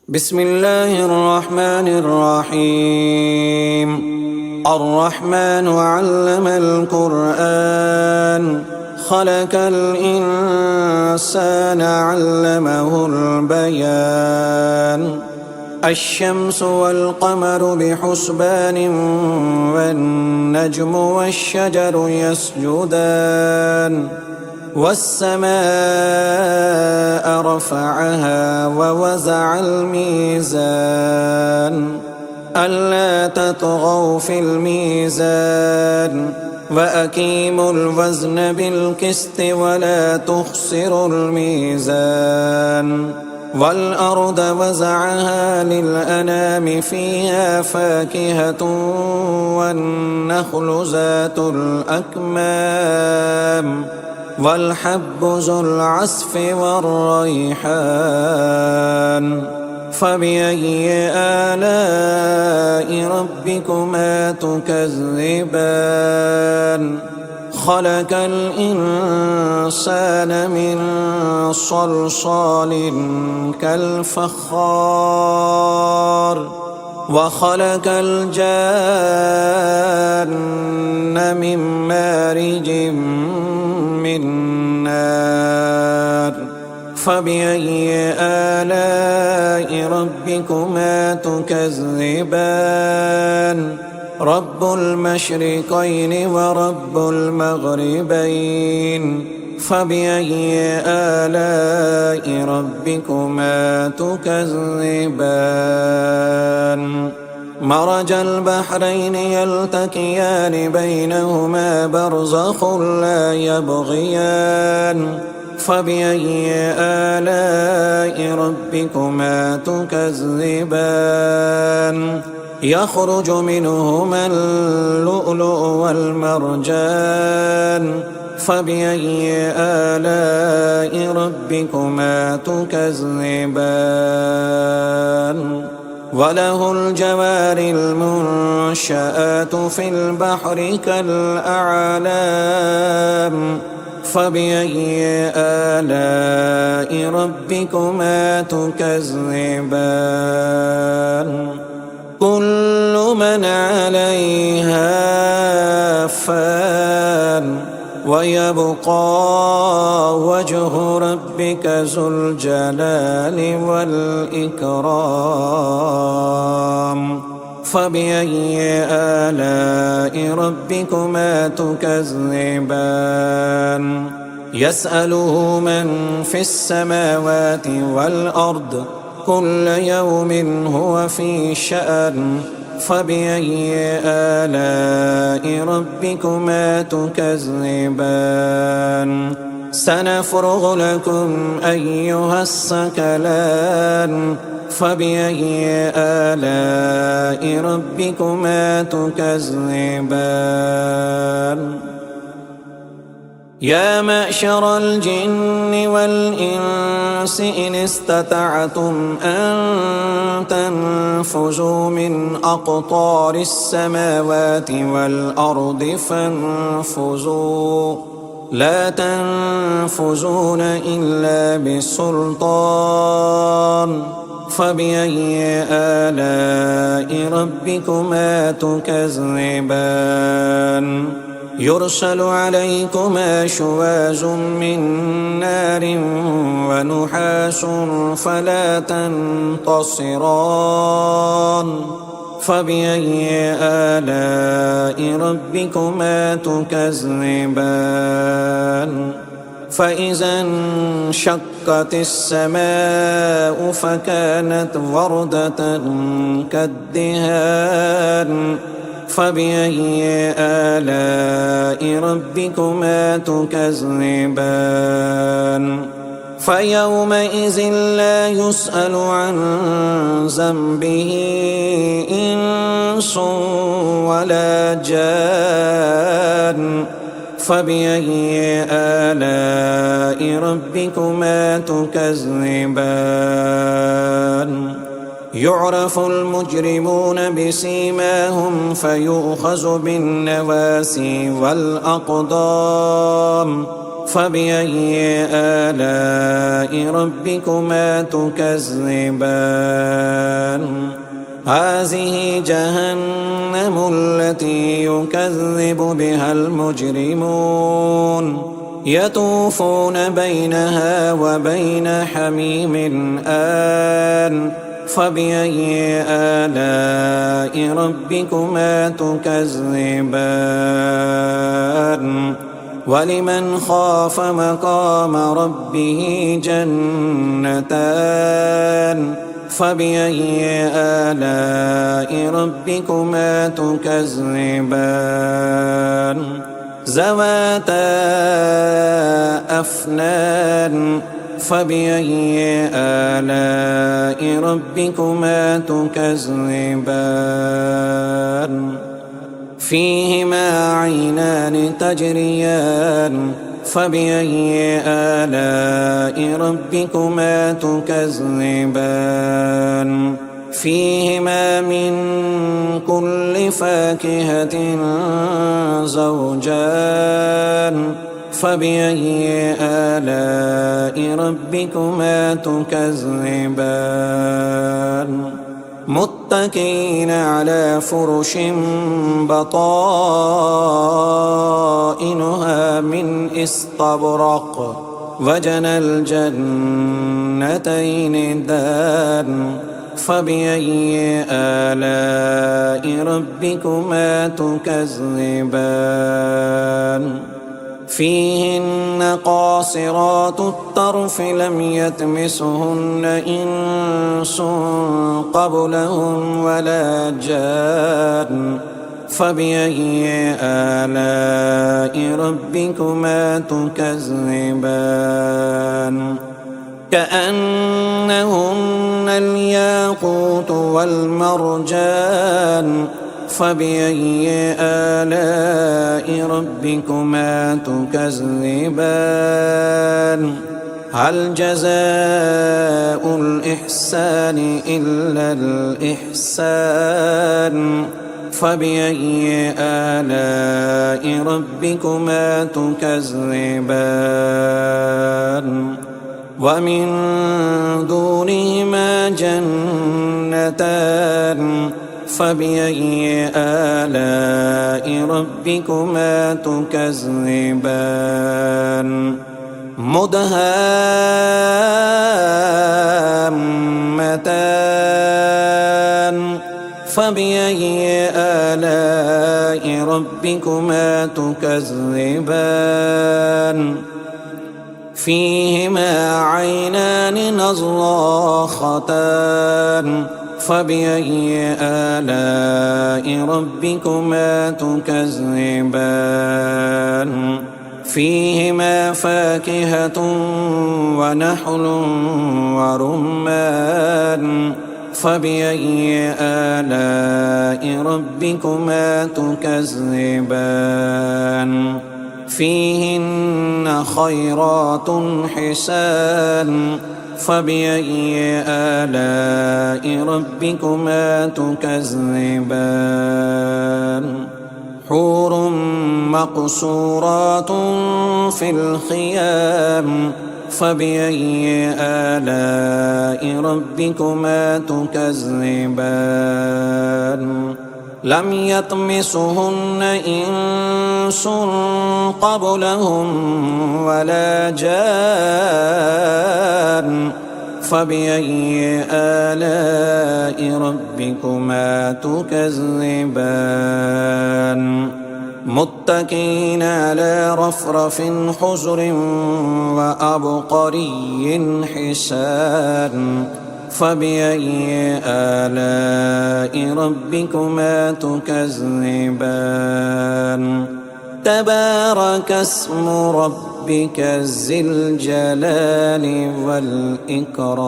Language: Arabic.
بسم الله الرحمن الرحيم. الرحمن علم القرآن خلق الإنسان علمه البيان. الشمس والقمر بحسبان والنجم والشجر يسجدان والسماء رفعها ووزع الميزان ألا تطغوا في الميزان وأقيموا الوزن بالقسط ولا تخسروا الميزان. والأرض وزعها للأنام فيها فاكهة والنخل ذات الأكمام والحب ذو العصف والريحان. فبأي آلاء ربكما تكذبان؟ خلق الإنسان من صلصال كالفخار وخلق الجان من مارج من نار. فبأي آلاء ربكما تكذبان؟ رب المشرقين ورب المغربين. فبأي آلاء ربكما تكذبان؟ مرج البحرين يلتقيان بينهما برزخ لا يبغيان. فبأي آلاء ربكما تكذبان؟ يخرج منهما اللؤلؤ والمرجان. فبأي آلاء ربكما تكذبان؟ وله الجوار المنشآت في البحر كالأعلام. فبأي آلاء ربكما تكذبان؟ كل من عليها فان ويبقى وجه ربك ذو الجلال والإكرام. فبأي آلاء ربكما تكذبان؟ يسأله من في السماوات والأرض كل يوم هو في شأن. فبأي آلاء ربكما تكذبان؟ سنفرغ لكم أيها الثقلان. فبأي آلاء ربكما تكذبان؟ يا معشر الجن والإنس إن استطعتم أن تنفذوا من أقطار السماوات والأرض فانفذوا لا تنفذون إلا بسلطان. فبأي آلاء ربكما تكذبان؟ يرسل عليكما شواظ من نار ونحاس فلا تنتصران. فبأي آلاء ربكما تكذبان؟ فإذا انشقت السماء فكانت وردة كالدهان. فبأي آلاء ربكما تكذبان؟ فيومئذ لا يسأل عن ذنبه إنس ولا جان. فبأي آلاء ربكما تكذبان؟ يعرف المجرمون بسيماهم فيؤخذ بالنواسي والأقدام. فبأي آلاء ربكما تكذبان هذه جهنم التي يكذب بها المجرمون يطوفون بينها وبين حميم آن فبأي آلاء ربكما تكذبان ولمن خاف مقام ربه جنتان فبأي آلاء ربكما تكذبان ذواتا أفنان فبأي آلاء ربكما تكذبان فيهما عينان تجريان فبأي آلاء ربكما تكذبان فيهما من كل فاكهة زوجان فبأي آلاء ربكما تكذبان متكئين على فرش بطائنها من استبرق وجنى الجنتين دان فبأي آلاء ربكما تكذبان فيهن قاصرات الطرف لم يطمثهن إنس قبلهم ولا جان فبأي آلاء ربكما تكذبان كأنهن الياقوت والمرجان فبأي آلاء ربكما تكذبان هل جزاء الإحسان إلا الإحسان فبأي آلاء ربكما تكذبان ومن دونهما جنتان فبأي آلاء ربكما تكذبان مدهامتان فبأي آلاء ربكما تكذبان فيهما عينان نضاختان فبأي آلاء ربكما تكذبان فيهما فاكهة ونحل ورمان فبأي آلاء ربكما تكذبان فيهن خيرات حسان فبأي آلاء ربكما تكذبان حور مقصورات في الخيام فبأي آلاء ربكما تكذبان لم يطمثهن إنس قبلهم ولا جان فبأي آلاء ربكما تكذبان متكئين على رفرف خضر وعبقري حسان فبأي آلاء ربكما تكذبان تبارك اسم ربك ذي الجلال والإكرام